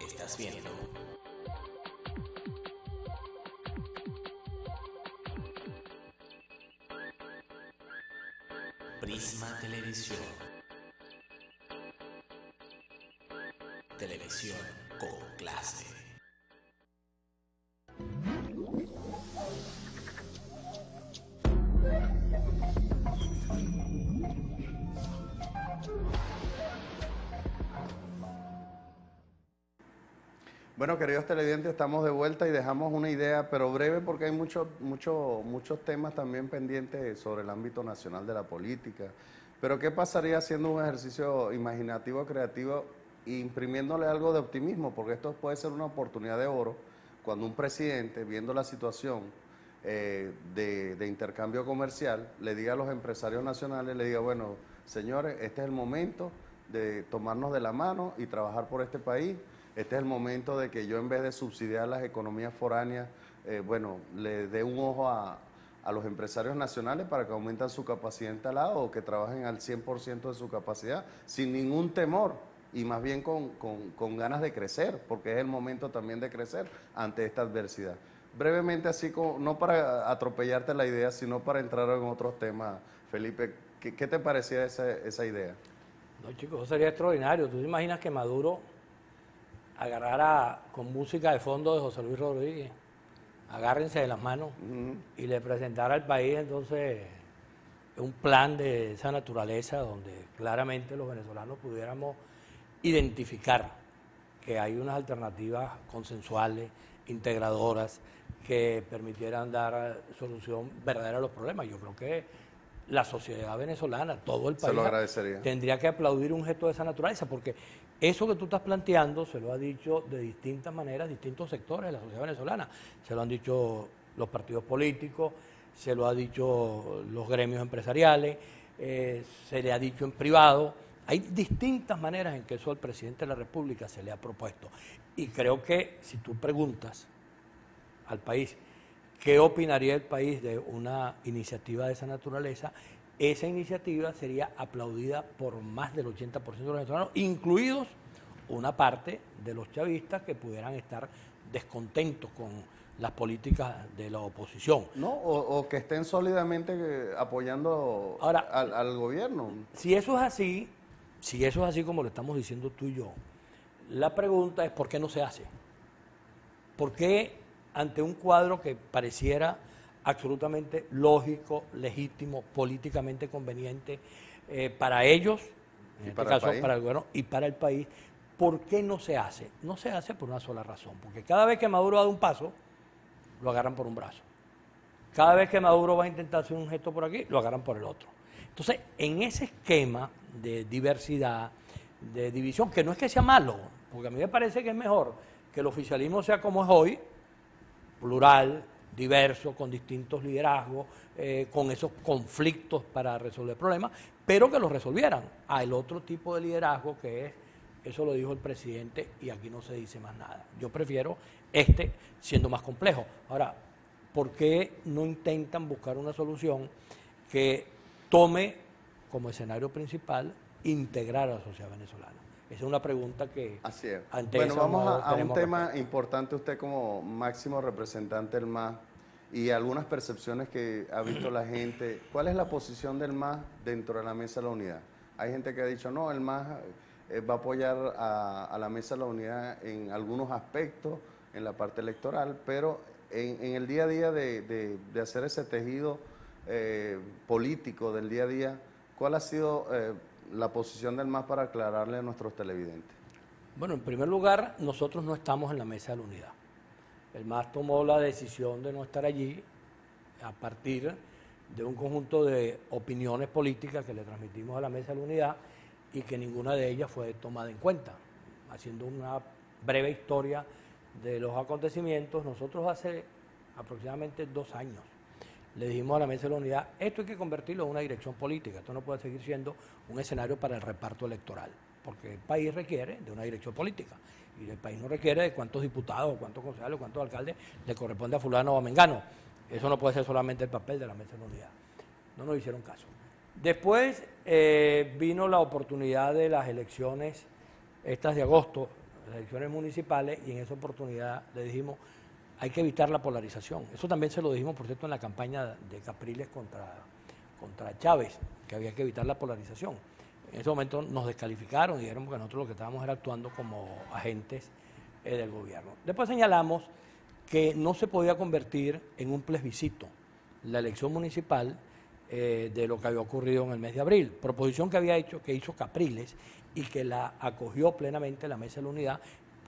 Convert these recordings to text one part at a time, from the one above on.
Estás viendo Prisma Televisión. Televisión con clase. Bueno, queridos televidentes, estamos de vuelta y dejamos una idea, pero breve, porque hay muchos temas también pendientes sobre el ámbito nacional de la política. Pero ¿qué pasaría haciendo un ejercicio imaginativo, creativo, e imprimiéndole algo de optimismo? Porque esto puede ser una oportunidad de oro cuando un presidente, viendo la situación de intercambio comercial, le diga a los empresarios nacionales, le diga, bueno, señores, este es el momento de tomarnos de la mano y trabajar por este país. Este es el momento de que yo, en vez de subsidiar las economías foráneas, le dé un ojo a los empresarios nacionales para que aumenten su capacidad instalada o que trabajen al 100% de su capacidad, sin ningún temor y más bien con ganas de crecer, porque es el momento también de crecer ante esta adversidad. Brevemente, así como, no para atropellarte la idea, sino para entrar en otros temas, Felipe, ¿qué te parecía esa idea? No, chicos, eso sería extraordinario. ¿Tú te imaginas que Maduro agarrara con música de fondo de José Luis Rodríguez, agárrense de las manos, y le presentara al país entonces un plan de esa naturaleza donde claramente los venezolanos pudiéramos identificar que hay unas alternativas consensuales, integradoras, que permitieran dar solución verdadera a los problemas? Yo creo que la sociedad venezolana, todo el país, se lo agradecería. Tendría que aplaudir un gesto de esa naturaleza, porque eso que tú estás planteando se lo ha dicho de distintas maneras distintos sectores de la sociedad venezolana. Se lo han dicho los partidos políticos, se lo ha dicho los gremios empresariales, se le ha dicho en privado. Hay distintas maneras en que eso al presidente de la República se le ha propuesto. Y creo que si tú preguntas al país qué opinaría el país de una iniciativa de esa naturaleza, esa iniciativa sería aplaudida por más del 80% de los venezolanos, incluidos una parte de los chavistas que pudieran estar descontentos con las políticas de la oposición. No, o que estén sólidamente apoyando Ahora, al gobierno. Si eso es así como lo estamos diciendo tú y yo, la pregunta es ¿por qué no se hace? ¿Por qué ante un cuadro que pareciera absolutamente lógico, legítimo, políticamente conveniente para ellos, en este caso para el gobierno y para el país, ¿por qué no se hace? No se hace por una sola razón, porque cada vez que Maduro da un paso, lo agarran por un brazo. Cada vez que Maduro va a intentar hacer un gesto por aquí, lo agarran por el otro. Entonces, en ese esquema de diversidad, de división, que no es que sea malo, porque a mí me parece que es mejor que el oficialismo sea como es hoy, plural, diverso, con distintos liderazgos, con esos conflictos para resolver problemas, pero que los resolvieran. El otro tipo de liderazgo que es, eso lo dijo el presidente y aquí no se dice más nada. Yo prefiero siendo más complejo. Ahora, ¿por qué no intentan buscar una solución que tome como escenario principal integrar a la sociedad venezolana? Esa es una pregunta que... Así es. Ante bueno, vamos a un tema respuesta importante, usted como máximo representante del MAS y algunas percepciones que ha visto la gente. ¿Cuál es la posición del MAS dentro de la Mesa de la Unidad? Hay gente que ha dicho, no, el MAS va a apoyar a la Mesa de la Unidad en algunos aspectos, en la parte electoral, pero en el día a día de hacer ese tejido político del día a día, ¿cuál ha sido la posición del MAS para aclararle a nuestros televidentes? Bueno, en primer lugar, nosotros no estamos en la Mesa de la Unidad. El MAS tomó la decisión de no estar allí a partir de un conjunto de opiniones políticas que le transmitimos a la Mesa de la Unidad y que ninguna de ellas fue tomada en cuenta. Haciendo una breve historia de los acontecimientos, nosotros hace aproximadamente 2 años le dijimos a la Mesa de la Unidad, esto hay que convertirlo en una dirección política, esto no puede seguir siendo un escenario para el reparto electoral, porque el país requiere de una dirección política, y el país no requiere de cuántos diputados, cuántos concejales, cuántos alcaldes le corresponde a fulano o a mengano. Eso no puede ser solamente el papel de la Mesa de la Unidad. No nos hicieron caso. Después vino la oportunidad de las elecciones, estas de agosto, las elecciones municipales y en esa oportunidad le dijimos, hay que evitar la polarización. Eso también se lo dijimos, por cierto, en la campaña de Capriles contra Chávez, que había que evitar la polarización. En ese momento nos descalificaron y dijeron que nosotros lo que estábamos era actuando como agentes del gobierno. Después señalamos que no se podía convertir en un plebiscito la elección municipal de lo que había ocurrido en el mes de abril. Proposición que hizo Capriles y que la acogió plenamente la Mesa de la Unidad,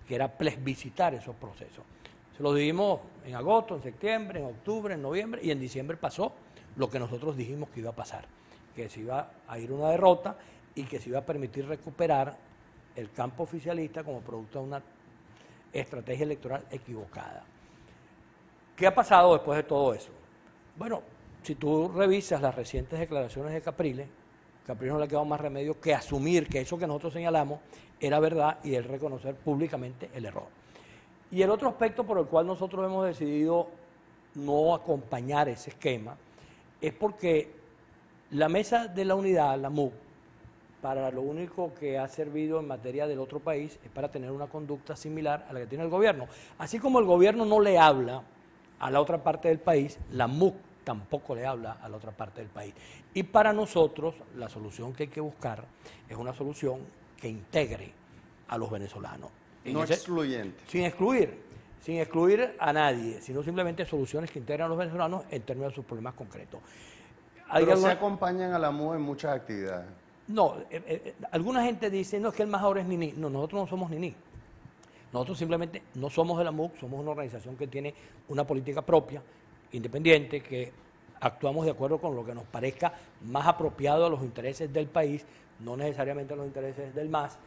que era plebiscitar esos procesos. Se lo dijimos en agosto, en septiembre, en octubre, en noviembre, y en diciembre pasó lo que nosotros dijimos que iba a pasar, que se iba a ir una derrota y que se iba a permitir recuperar el campo oficialista como producto de una estrategia electoral equivocada. ¿Qué ha pasado después de todo eso? Bueno, si tú revisas las recientes declaraciones de Capriles no le ha quedado más remedio que asumir que eso que nosotros señalamos era verdad y él reconocer públicamente el error. Y el otro aspecto por el cual nosotros hemos decidido no acompañar ese esquema es porque la Mesa de la Unidad, la MUC, para lo único que ha servido en materia del otro país es para tener una conducta similar a la que tiene el gobierno. Así como el gobierno no le habla a la otra parte del país, la MUC tampoco le habla a la otra parte del país. Y para nosotros la solución que hay que buscar es una solución que integre a los venezolanos. No excluyente. Sin excluir a nadie, sino simplemente soluciones que integran a los venezolanos en términos de sus problemas concretos. Pero se acompañan a la MUC en muchas actividades. No, alguna gente dice, no, es que el más ahora es Nini. No, nosotros no somos Nini. Nosotros simplemente no somos de la MUC, somos una organización que tiene una política propia, independiente, que actuamos de acuerdo con lo que nos parezca más apropiado a los intereses del país, no necesariamente a los intereses del MAS.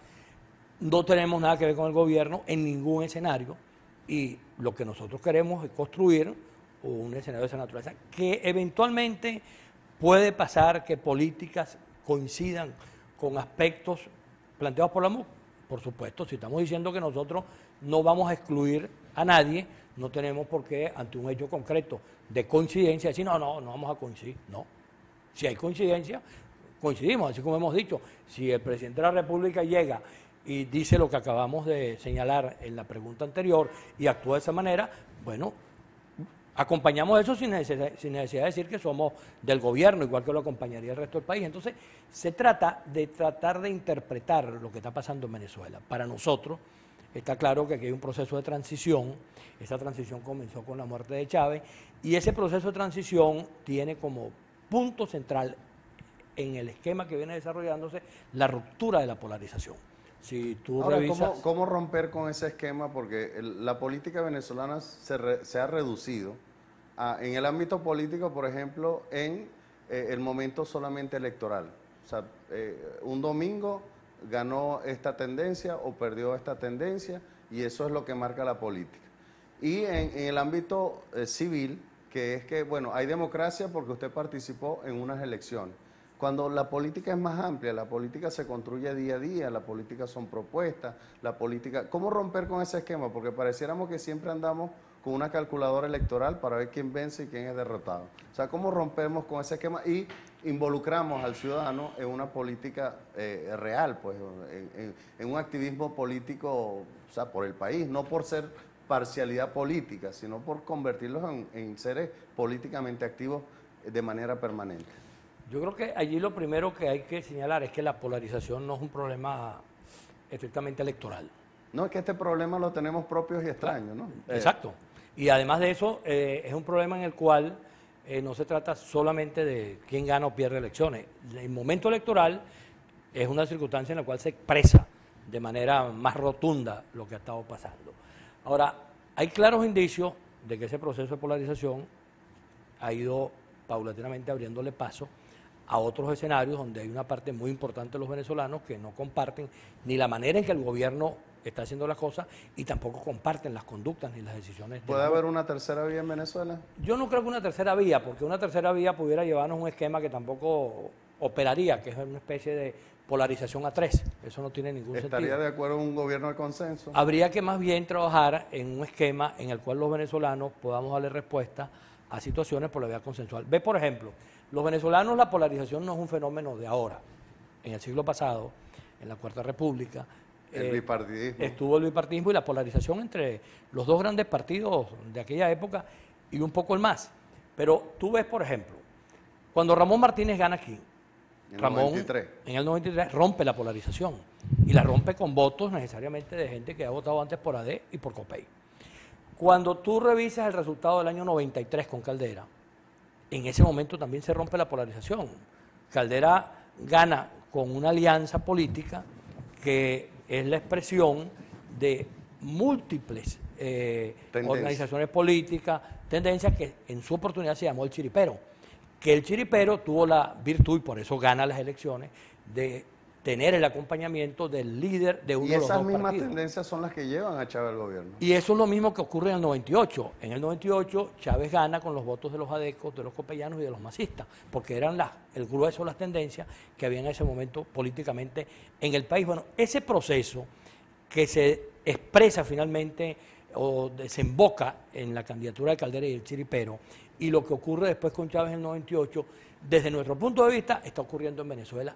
No tenemos nada que ver con el gobierno en ningún escenario y lo que nosotros queremos es construir un escenario de esa naturaleza que eventualmente puede pasar que políticas coincidan con aspectos planteados por la MUC. Por supuesto, si estamos diciendo que nosotros no vamos a excluir a nadie, no tenemos por qué, ante un hecho concreto de coincidencia, decir, no vamos a coincidir. No. Si hay coincidencia, coincidimos. Así como hemos dicho, si el presidente de la República llega y dice lo que acabamos de señalar en la pregunta anterior y actúa de esa manera, bueno, acompañamos eso sin necesidad de decir que somos del gobierno, igual que lo acompañaría el resto del país. Entonces, se trata de interpretar lo que está pasando en Venezuela. Para nosotros, está claro que aquí hay un proceso de transición. Esa transición comenzó con la muerte de Chávez y ese proceso de transición tiene como punto central en el esquema que viene desarrollándose la ruptura de la polarización. Si tú ahora, revisas... ¿cómo romper con ese esquema? Porque la política venezolana se ha reducido en el ámbito político, por ejemplo, en el momento solamente electoral. O sea, un domingo ganó esta tendencia o perdió esta tendencia y eso es lo que marca la política. Y en el ámbito civil, que es que, bueno, hay democracia porque usted participó en unas elecciones. Cuando la política es más amplia, la política se construye día a día, la política son propuestas, la política... ¿Cómo romper con ese esquema? Porque pareciéramos que siempre andamos con una calculadora electoral para ver quién vence y quién es derrotado. O sea, ¿cómo rompemos con ese esquema y involucramos al ciudadano en una política real, pues, en un activismo político, o sea, por el país, no por ser parcialidad política, sino por convertirlos en seres políticamente activos de manera permanente? Yo creo que allí lo primero que hay que señalar es que la polarización no es un problema estrictamente electoral. No, es que este problema lo tenemos propios y extraños, ¿no? Exacto. Y además de eso, es un problema en el cual no se trata solamente de quién gana o pierde elecciones. El momento electoral es una circunstancia en la cual se expresa de manera más rotunda lo que ha estado pasando. Ahora, hay claros indicios de que ese proceso de polarización ha ido paulatinamente abriéndole paso a otros escenarios donde hay una parte muy importante de los venezolanos que no comparten ni la manera en que el gobierno está haciendo las cosas y tampoco comparten las conductas ni las decisiones. ¿Puede haber una tercera vía en Venezuela? Yo no creo que una tercera vía, porque una tercera vía pudiera llevarnos un esquema que tampoco operaría, que es una especie de polarización a tres. Eso no tiene ningún sentido. ¿Estaría de acuerdo en un gobierno de consenso? Habría que más bien trabajar en un esquema en el cual los venezolanos podamos darle respuesta a situaciones por la vía consensual. Ve, por ejemplo, los venezolanos, la polarización no es un fenómeno de ahora. En el siglo pasado, en la Cuarta República, El bipartidismo. Estuvo el bipartidismo y la polarización entre los dos grandes partidos de aquella época y un poco el MAS. Pero tú ves, por ejemplo, cuando Ramón Martínez gana aquí, Ramón en el 93 rompe la polarización y la rompe con votos necesariamente de gente que ha votado antes por AD y por COPEI. Cuando tú revisas el resultado del año 93 con Caldera, en ese momento también se rompe la polarización. Caldera gana con una alianza política que es la expresión de múltiples organizaciones políticas, tendencias que en su oportunidad se llamó el chiripero, que el chiripero tuvo la virtud, y por eso gana las elecciones, de tener el acompañamiento del líder de uno de los dos partidos. Y esas mismas tendencias son las que llevan a Chávez al gobierno. Y eso es lo mismo que ocurre en el 98. En el 98 Chávez gana con los votos de los adecos, de los copellanos y de los masistas, porque eran el grueso de las tendencias que había en ese momento políticamente en el país. Bueno, ese proceso que se expresa finalmente o desemboca en la candidatura de Caldera y el chiripero, y lo que ocurre después con Chávez en el 98, desde nuestro punto de vista, está ocurriendo en Venezuela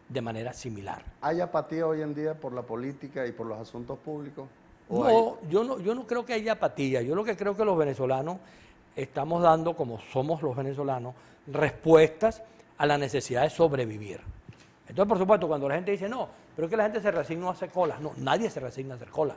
de manera similar. ¿Hay apatía hoy en día por la política y por los asuntos públicos? No, yo no creo que haya apatía. Yo lo que creo que los venezolanos estamos dando, como somos los venezolanos, respuestas a la necesidad de sobrevivir. Entonces, por supuesto, cuando la gente dice, no, pero es que la gente se resigna a hacer colas. No, nadie se resigna a hacer colas.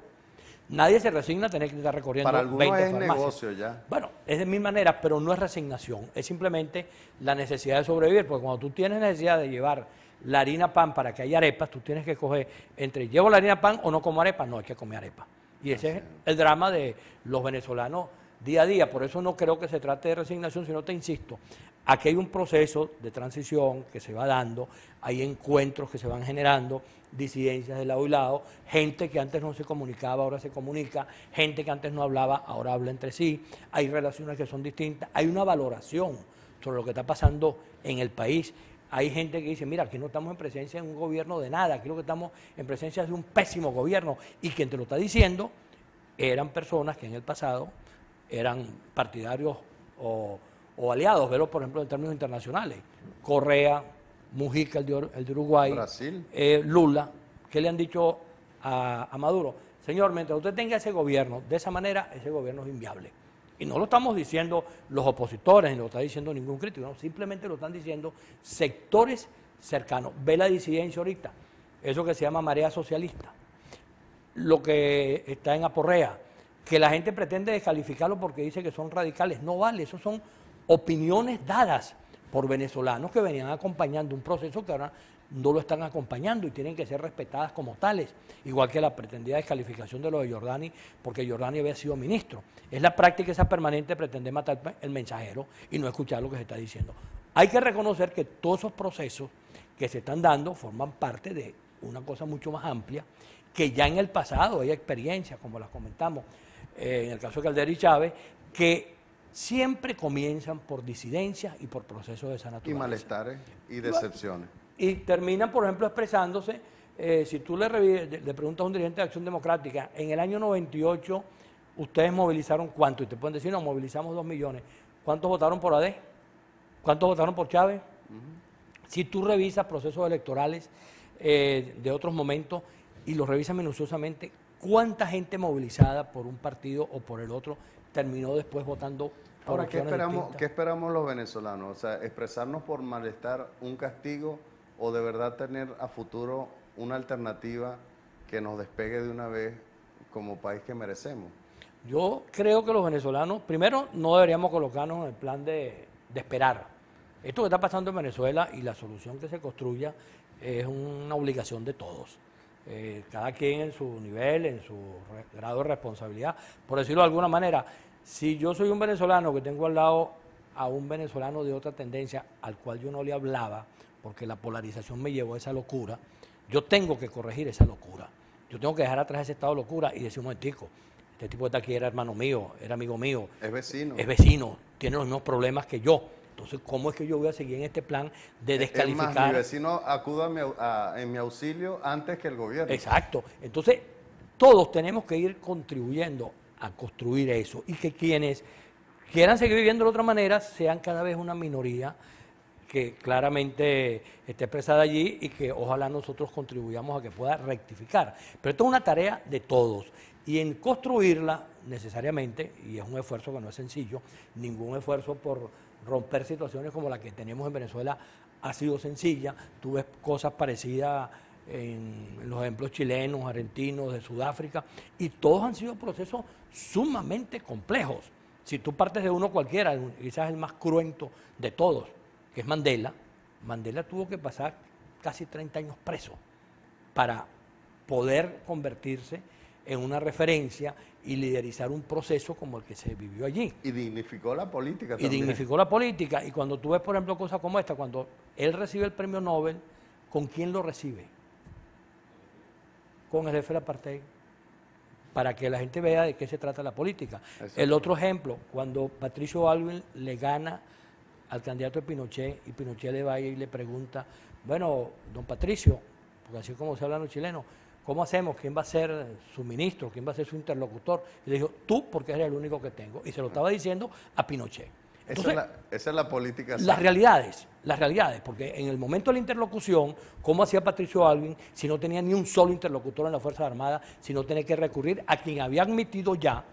Nadie se resigna a tener que estar recorriendo 20 farmacias. Para algunos es negocio ya. Bueno, es de mil maneras, pero no es resignación. Es simplemente la necesidad de sobrevivir, porque cuando tú tienes necesidad de llevar la harina pan para que haya arepas, tú tienes que escoger entre llevo la harina pan o no como arepa. No, hay que comer arepa. Y ese es el drama de los venezolanos día a día. Por eso no creo que se trate de resignación, sino te insisto, aquí hay un proceso de transición que se va dando, hay encuentros que se van generando, disidencias de lado y lado, gente que antes no se comunicaba, ahora se comunica, gente que antes no hablaba, ahora habla entre sí, hay relaciones que son distintas, hay una valoración sobre lo que está pasando en el país. Hay gente que dice, mira, aquí no estamos en presencia de un gobierno de nada, aquí lo que estamos en presencia de un pésimo gobierno, y quien te lo está diciendo eran personas que en el pasado eran partidarios o aliados, velo por ejemplo en términos internacionales, Correa, Mujica, el de Uruguay, Brasil, Lula, que le han dicho a Maduro, señor, mientras usted tenga ese gobierno, de esa manera ese gobierno es inviable. Y no lo estamos diciendo los opositores, ni lo está diciendo ningún crítico, no, simplemente lo están diciendo sectores cercanos. Ve la disidencia ahorita, eso que se llama marea socialista, lo que está en Aporrea, que la gente pretende descalificarlo porque dice que son radicales. No vale, eso son opiniones dadas por venezolanos que venían acompañando un proceso que ahora no lo están acompañando y tienen que ser respetadas como tales, igual que la pretendida descalificación de lo de Giordani, porque Giordani había sido ministro. Es la práctica esa permanente de pretender matar el mensajero y no escuchar lo que se está diciendo. Hay que reconocer que todos esos procesos que se están dando forman parte de una cosa mucho más amplia, que ya en el pasado hay experiencias, como las comentamos, en el caso de Caldera y Chávez, que siempre comienzan por disidencias y por procesos de esa naturaleza. Y malestares y decepciones. Y terminan, por ejemplo, expresándose, si tú le preguntas a un dirigente de Acción Democrática, en el año 98 ustedes movilizaron ¿cuánto? Y te pueden decir, no, movilizamos 2 millones. ¿Cuántos votaron por AD? ¿Cuántos votaron por Chávez? Si tú revisas procesos electorales de otros momentos y los revisas minuciosamente, ¿cuánta gente movilizada por un partido o por el otro terminó después votando por Ahora, ¿qué distintas? esperamos los venezolanos? O sea, expresarnos por malestar, un castigo, o de verdad tener a futuro una alternativa que nos despegue de una vez como país que merecemos. Yo creo que los venezolanos, primero, no deberíamos colocarnos en el plan de esperar. Esto que está pasando en Venezuela y la solución que se construya es una obligación de todos. Cada quien en su nivel, en su grado de responsabilidad. Por decirlo de alguna manera, si yo soy un venezolano que tengo al lado a un venezolano de otra tendencia al cual yo no le hablaba, porque la polarización me llevó a esa locura, yo tengo que corregir esa locura. Yo tengo que dejar atrás ese estado de locura y decir un momentico, este tipo que está aquí era hermano mío, era amigo mío. Es vecino. Es vecino, tiene los mismos problemas que yo. Entonces, ¿cómo es que yo voy a seguir en este plan de descalificar? Es más, mi vecino acuda en mi auxilio antes que el gobierno. Exacto. Entonces, todos tenemos que ir contribuyendo a construir eso y que quienes quieran seguir viviendo de otra manera sean cada vez una minoría que claramente esté expresada allí y que ojalá nosotros contribuyamos a que pueda rectificar. Pero esto es una tarea de todos y en construirla necesariamente, y es un esfuerzo que no es sencillo, ningún esfuerzo por romper situaciones como la que tenemos en Venezuela ha sido sencilla. Tú ves cosas parecidas en los ejemplos chilenos, argentinos, de Sudáfrica, y todos han sido procesos sumamente complejos. Si tú partes de uno cualquiera, quizás el más cruento de todos, que es Mandela, Mandela tuvo que pasar casi 30 años preso para poder convertirse en una referencia y liderizar un proceso como el que se vivió allí. Y dignificó la política Y también. dignificó la política. Y cuando tú ves, por ejemplo, cosas como esta, cuando él recibe el premio Nobel, ¿con quién lo recibe? Con el jefe del apartheid, para que la gente vea de qué se trata la política. Exacto. El otro ejemplo, cuando Patricio Aylwin le gana al candidato de Pinochet y Pinochet le va y le pregunta, bueno, don Patricio, porque así como se hablan los chilenos, ¿cómo hacemos? ¿Quién va a ser su ministro? ¿Quién va a ser su interlocutor? Y le dijo, tú, porque eres el único que tengo. Y se lo estaba diciendo a Pinochet. Entonces, esa es la política. las realidades, porque en el momento de la interlocución, ¿cómo hacía Patricio Aylwin si no tenía ni un solo interlocutor en las Fuerzas Armadas, si no tenía que recurrir a quien había admitido ya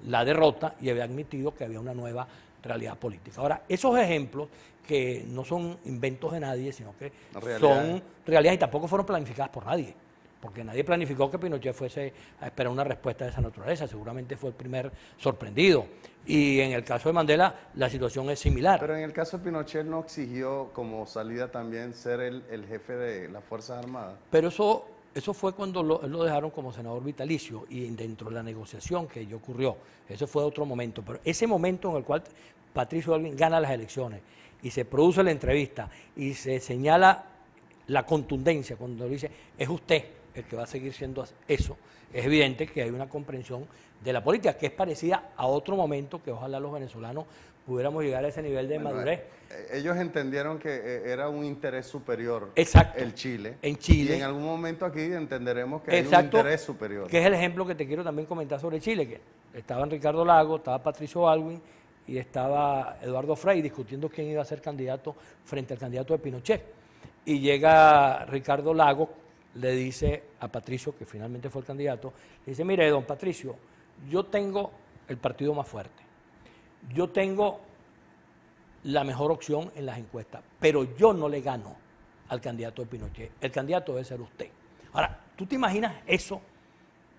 la derrota y había admitido que había una nueva realidad política? Ahora, esos ejemplos que no son inventos de nadie, sino que son realidades y tampoco fueron planificadas por nadie, porque nadie planificó que Pinochet fuese a esperar una respuesta de esa naturaleza, seguramente fue el primer sorprendido. Y en el caso de Mandela, la situación es similar. Pero en el caso de Pinochet no exigió como salida también ser el jefe de las Fuerzas Armadas. Pero eso fue cuando lo dejaron como senador vitalicio y dentro de la negociación que ya ocurrió. Eso fue otro momento. Pero ese momento en el cual Patricio Aylwin gana las elecciones y se produce la entrevista y se señala la contundencia cuando dice, es usted el que va a seguir siendo eso, es evidente que hay una comprensión de la política que es parecida a otro momento que ojalá los venezolanos pudiéramos llegar a ese nivel de madurez. Ellos entendieron que era un interés superior. Exacto. El Chile. En Chile. Y en algún momento aquí entenderemos que Exacto, hay un interés superior. Que es el ejemplo que te quiero también comentar sobre Chile, que estaban Ricardo Lagos, estaba Patricio Aylwin y estaba Eduardo Frei discutiendo quién iba a ser candidato frente al candidato de Pinochet. Y llega Ricardo Lagos, le dice a Patricio, que finalmente fue el candidato, le dice, mire, don Patricio, yo tengo el partido más fuerte, yo tengo la mejor opción en las encuestas, pero yo no le gano al candidato de Pinochet, el candidato debe ser usted. Ahora, ¿tú te imaginas eso,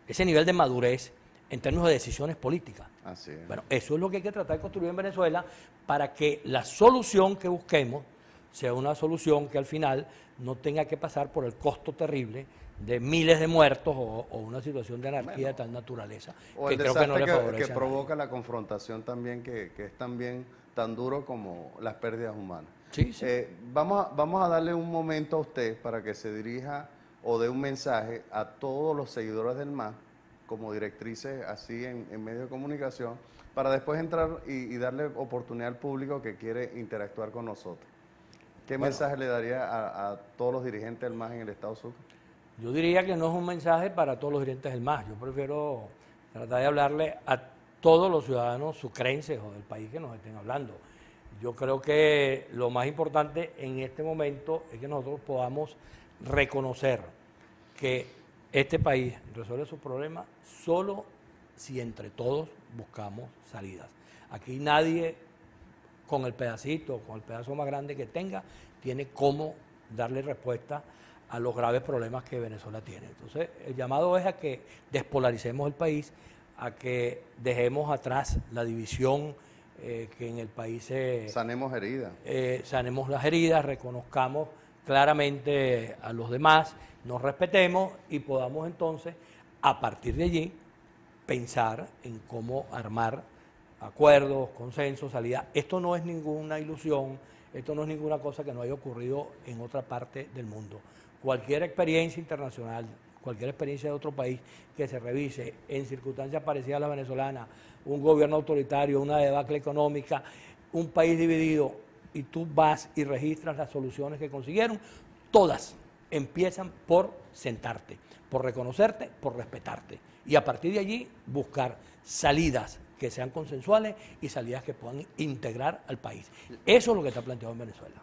ese nivel de madurez en términos de decisiones políticas? Así es. Bueno, eso es lo que hay que tratar de construir en Venezuela para que la solución que busquemos sea una solución que al final no tenga que pasar por el costo terrible de miles de muertos o una situación de anarquía de tal naturaleza. O que el creo que no desastre le favorece que a provoca la confrontación también, que es también tan duro como las pérdidas humanas. Sí, sí. Vamos a darle un momento a usted para que se dirija o dé un mensaje a todos los seguidores del MAS, como directrices así en medios de comunicación, para después entrar y darle oportunidad al público que quiere interactuar con nosotros. ¿Qué mensaje le daría a todos los dirigentes del MAS en el Estado Sucre? Yo diría que no es un mensaje para todos los dirigentes del MAS. Yo prefiero tratar de hablarle a todos los ciudadanos sucrenses o del país que nos estén hablando. Yo creo que lo más importante en este momento es que nosotros podamos reconocer que este país resuelve sus problemas solo si entre todos buscamos salidas. Aquí nadie con el pedacito, con el pedazo más grande que tenga, tiene cómo darle respuesta a los graves problemas que Venezuela tiene. Entonces, el llamado es a que despolaricemos el país, a que dejemos atrás la división que en el país sanemos heridas. Sanemos las heridas, reconozcamos claramente a los demás, nos respetemos y podamos entonces, a partir de allí, pensar en cómo armar acuerdos, consensos, salidas. Esto no es ninguna ilusión, esto no es ninguna cosa que no haya ocurrido en otra parte del mundo. Cualquier experiencia internacional, cualquier experiencia de otro país que se revise en circunstancias parecidas a la venezolana, un gobierno autoritario, una debacle económica, un país dividido, y tú vas y registras las soluciones que consiguieron, todas empiezan por sentarte, por reconocerte, por respetarte. Y a partir de allí buscar salidas que sean consensuales y salidas que puedan integrar al país. Eso es lo que está planteado en Venezuela.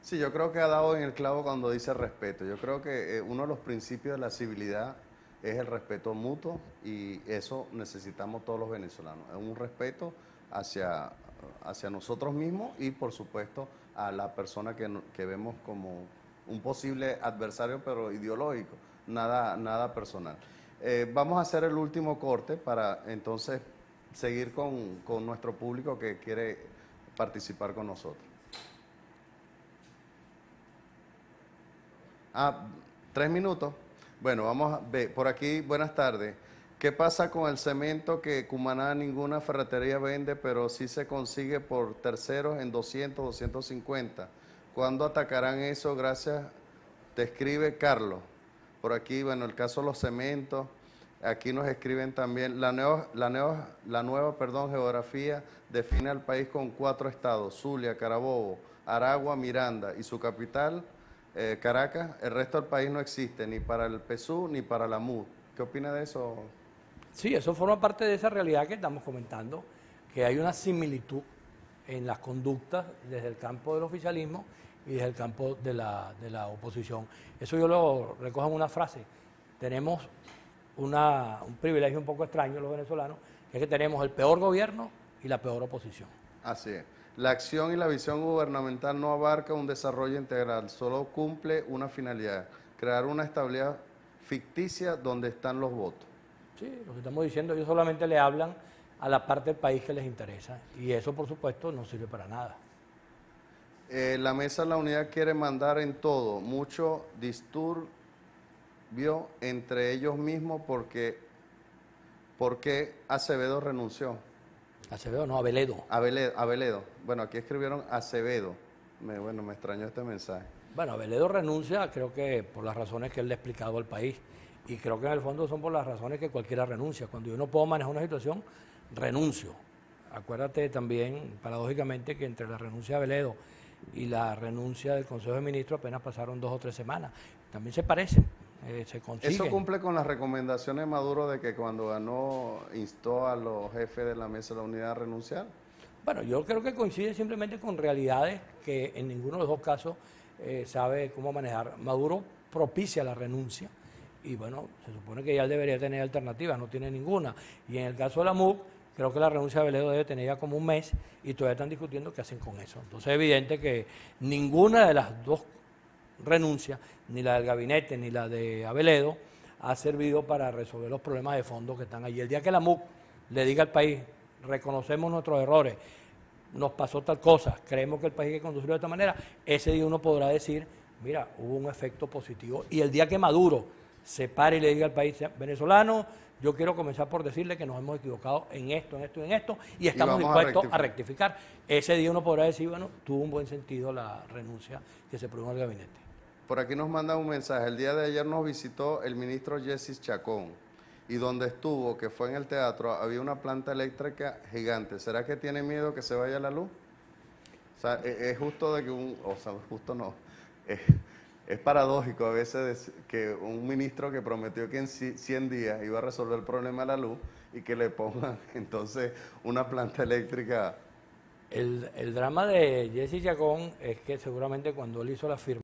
Sí, yo creo que ha dado en el clavo cuando dice respeto. Yo creo que uno de los principios de la civilidad es el respeto mutuo y eso necesitamos todos los venezolanos. Es un respeto hacia nosotros mismos y por supuesto a la persona que vemos como un posible adversario pero ideológico, nada personal. Vamos a hacer el último corte para entonces seguir con nuestro público que quiere participar con nosotros. 3 minutos. Bueno, vamos a ver, por aquí, buenas tardes. ¿Qué pasa con el cemento que Cumaná ninguna ferretería vende, pero sí se consigue por terceros en 200, 250? ¿Cuándo atacarán eso? Gracias. Te escribe Carlos. Por aquí, bueno, el caso de los cementos. Aquí nos escriben también, la nueva geografía define al país con 4 estados, Zulia, Carabobo, Aragua, Miranda y su capital, Caracas. El resto del país no existe, ni para el PSUV ni para la MUD. ¿Qué opina de eso? Sí, eso forma parte de esa realidad que estamos comentando, que hay una similitud en las conductas desde el campo del oficialismo y desde el campo de la oposición. Eso yo lo recojo en una frase. Tenemos un privilegio un poco extraño los venezolanos, que es que tenemos el peor gobierno y la peor oposición. Así es. La acción y la visión gubernamental no abarca un desarrollo integral, solo cumple una finalidad, crear una estabilidad ficticia donde están los votos. Sí, lo que estamos diciendo, ellos solamente le hablan a la parte del país que les interesa y eso, por supuesto, no sirve para nada. La Mesa de la Unidad quiere mandar en todo, mucho disturbio entre ellos mismos porque Acevedo renunció. Acevedo, no, Aveledo. Aveledo. Bueno, aquí escribieron Acevedo. Me extrañó este mensaje. Bueno, Aveledo renuncia, creo que por las razones que él le ha explicado al país. Y creo que en el fondo son por las razones que cualquiera renuncia. Cuando yo no puedo manejar una situación, renuncio. Acuérdate también, paradójicamente, que entre la renuncia de Aveledo y la renuncia del Consejo de Ministros apenas pasaron 2 o 3 semanas. También se parecen, se consiguen. ¿Eso cumple con las recomendaciones de Maduro de que cuando ganó instó a los jefes de la Mesa de la Unidad a renunciar? Bueno, yo creo que coincide simplemente con realidades que en ninguno de los dos casos sabe cómo manejar. Maduro propicia la renuncia y bueno, se supone que ya él debería tener alternativas, no tiene ninguna. Y en el caso de la MUC, creo que la renuncia de Aveledo debe tener ya como un mes y todavía están discutiendo qué hacen con eso. Entonces es evidente que ninguna de las dos renuncias, ni la del gabinete ni la de Aveledo, ha servido para resolver los problemas de fondo que están allí. El día que la MUC le diga al país, reconocemos nuestros errores, nos pasó tal cosa, creemos que el país hay que conducirlo de esta manera, ese día uno podrá decir, mira, hubo un efecto positivo. Y el día que Maduro se pare y le diga al país venezolano, yo quiero comenzar por decirle que nos hemos equivocado en esto, en esto, en esto, y estamos dispuestos a rectificar. Ese día uno podrá decir, bueno, tuvo un buen sentido la renuncia que se produjo en el gabinete. Por aquí nos manda un mensaje. El día de ayer nos visitó el ministro Jessis Chacón y donde estuvo, que fue en el teatro, había una planta eléctrica gigante. ¿Será que tiene miedo que se vaya la luz? O sea, es justo de que justo no. Es paradójico a veces que un ministro que prometió que en 100 días iba a resolver el problema de la luz y que le pongan entonces una planta eléctrica. El drama de Jessis Chacón es que seguramente cuando él hizo la firma